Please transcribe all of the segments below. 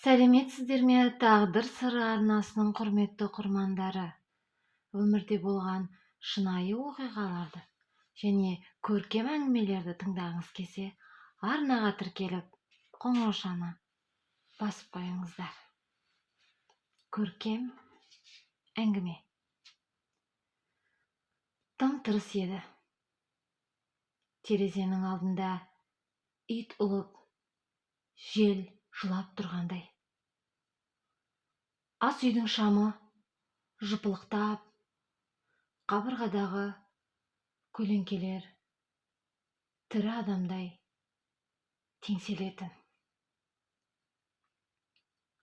Сәлеметсіздер ме, тағдыр сыры арнасының құрметті оқырмандары? Өмірде болған шынайы оқиғаларды және көркем әңгімелерді тыңдағыңыз келсе, арнаға тіркеліп, қоңыраушаны басып қойыңыздар. Көркем әңгіме. Тым-тырыс еді. Терезенің алдында ит ұлып, жел жылап тұрғандай. Ас үйдің шамы жыпылықтап, қабырғадағы көлеңкелер тірі адамдай теңселетін.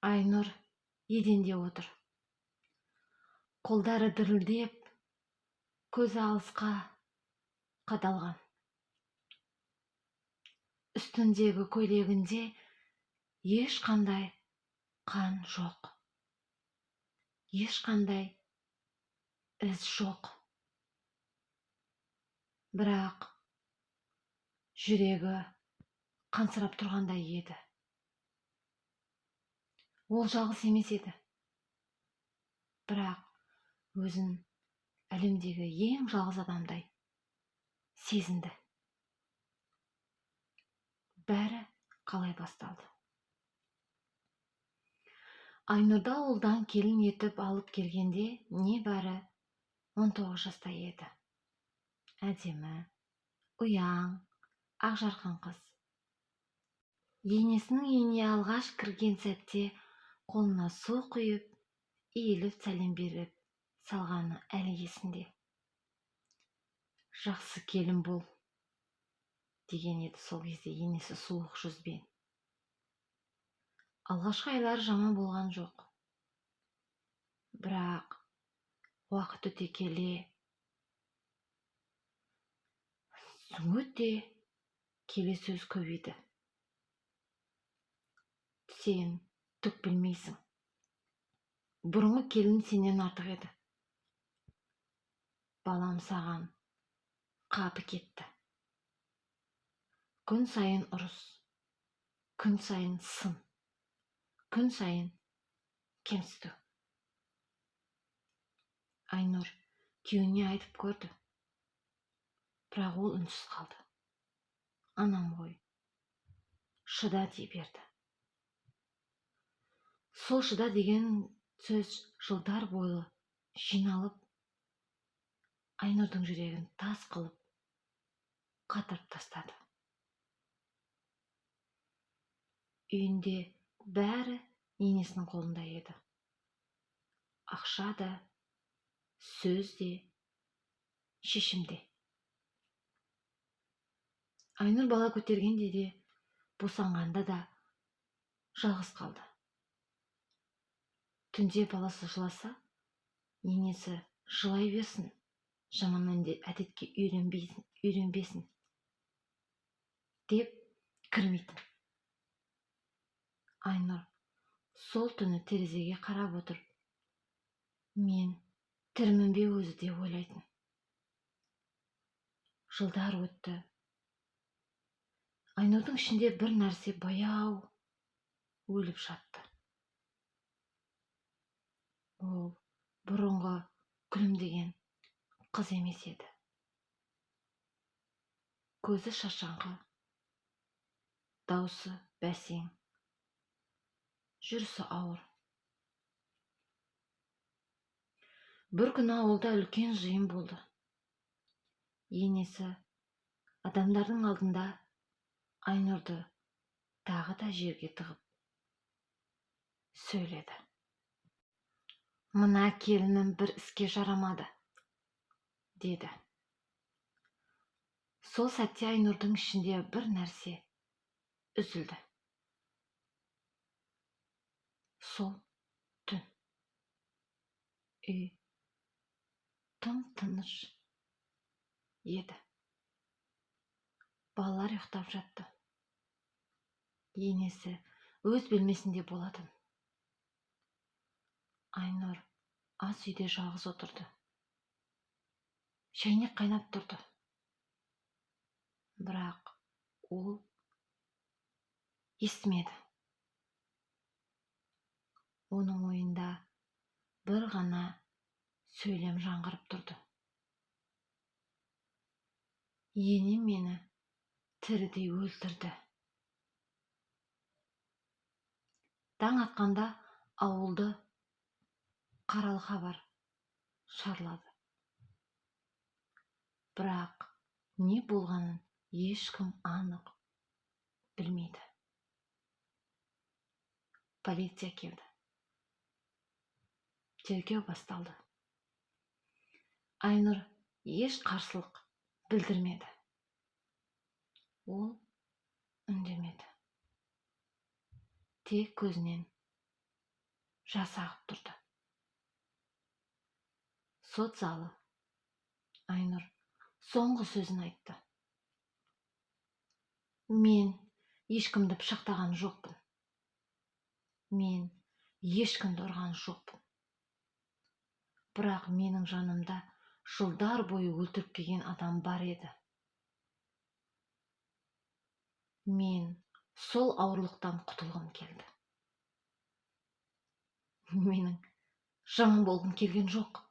Айнұр еденде отыр. Қолдары дірілдеп, көзі алысқа қадалған. Үстіндегі көйлегінде ешқандай қан жоқ. Ешқандай із жоқ. Бірақ жүрегі қансырап тұрғандай еді. Ол жалғыз емес еді. Бірақ өзін әлемдегі ең жалғыз адамдай сезінді. Бәрі қалай басталды? Айнұрды ауылдан келін етіп алып келгенде небәрі 19 жаста еді. Әдемі, ұяң, ақжарқын қыз. Енесінің үйіне алғаш кірген сәтте қолына су құйып, иіліп сәлем беріп салғаны әлі есінде. Жақсы келін бол деген еді сол кезде енесі суық жүзбен. Алғашқы айлар жаман болған жоқ. Бірақ уақыт өте келе сөз көбейді. Сен түк білмейсің. Бұрынғы келін сенен артық еді. Балам саған қапы кетті. Күн сайын ұрыс, күн сайын сын, күн сайын кемсіту. Айнұр күйеуіне айтып көрді. Бірақ ол үнсіз қалды. Анам ғой, шыда дей берді. Сол шыда деген сөз жылдар бойы жиналып, Айнұрдың жүрегін тас қылып, қатырып тастады. Үйінде бәрі енесінің қолында еді. Ақша да, сөз де, шешім де. Айнұр бала көтергенде де, босанғанда да жалғыз қалды. Түнде баласы жыласа, енесі жылай берсін, жаман әдетке үйренбесін деп кірмейтін. Айнұр сол түні терезеге қарап отырып, мен тірімін бе өзі деп ойлайтын. Жылдар өтті. Айнұрдың ішінде бір нәрсе баяу өліп жатты. Ол бұрынғы күлімдеген қыз емес еді. Көзі шашаңқы, даусы бәсең, жүрісі ауыр. Бір күні ауылда үлкен жиын болды. Енесі адамдардың алдында Айнұрды тағы да жерге тығып сөйледі. Мына келінім бір іске жарамады, деді. Сол сәтте Айнұрдың ішінде бір нәрсе үзілді. Сол түн. Үй тым-тыныш еді. Балалар ұйықтап жатты. Енесі өз бөлмесінде болатын. Айнұр ас үйде жалғыз отырды. Шайнек қайнап тұрды. Бірақ ол естімеді. Оның ойында бір ғана сөйлем жаңғырып тұрды. Енем мені тірідей өлтірді. Таң атқанда ауылды қаралы хабар шарлады. Бірақ не болғанын ешкім анық білмейді. Полиция келді. Тергеу басталды. Айнұр еш қарсылық білдірмеді. Ол үндемеді. Тек көзінен жас ағып тұрды. Сот залы. Айнұр соңғы сөзін айтты. Мен ешкімді пышақтаған жоқпын. Мен ешкімді ұрған жоқпын. Бірақ менің жанымда жылдар бойы өлтіріп келген адам бар еді. Мен сол ауырлықтан құтылғым келді. Менің жаман болғым келген жоқ.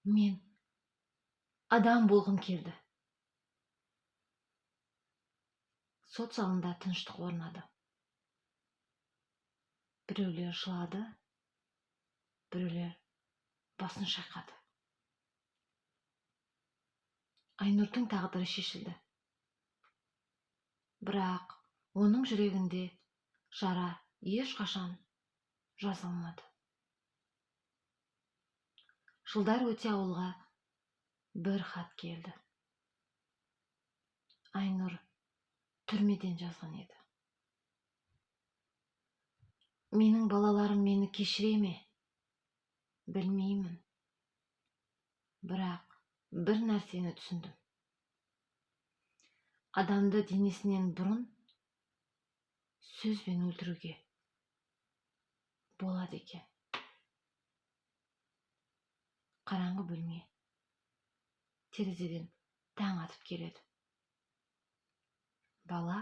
Мен адам болғым келді. Сот залында тыныштық орнады. Біреулер жылады, біреулер басын шайқады. Айнұрдың тағдыры шешілді. Бірақ оның жүрегінде жара ешқашан жазылмады. Жылдар өте ауылға бір хат келді. Айнұр түрмеден жазған еді. Менің балаларым мені кешіре ме? Білмеймін. Бірақ бір нәрсені түсіндім. Адамды денесінен бұрын сөзбен өлтіруге болады екен. Қараңғы бөлме. Терезеден таң атып келеді. Бала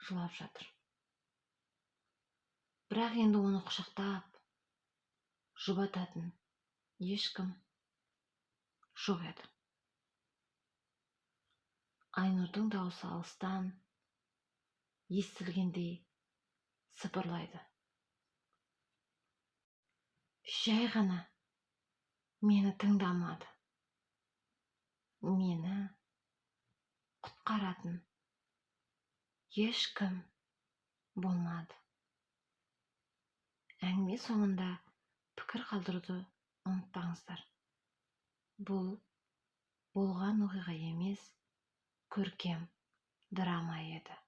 жылап жатыр. Бірақ енді оны құшақтап, жұбататын ешкім жоқ еді. Айнұрдың дауысы алыстан естілгендей сыбырлайды. Жай ғана мені тыңдамады. Мені құтқаратын ешкім болмады. Әңгіме соңында пікір қалдыруды ұмытпаңыздар. Бұл болған оқиға емес, көркем драма еді.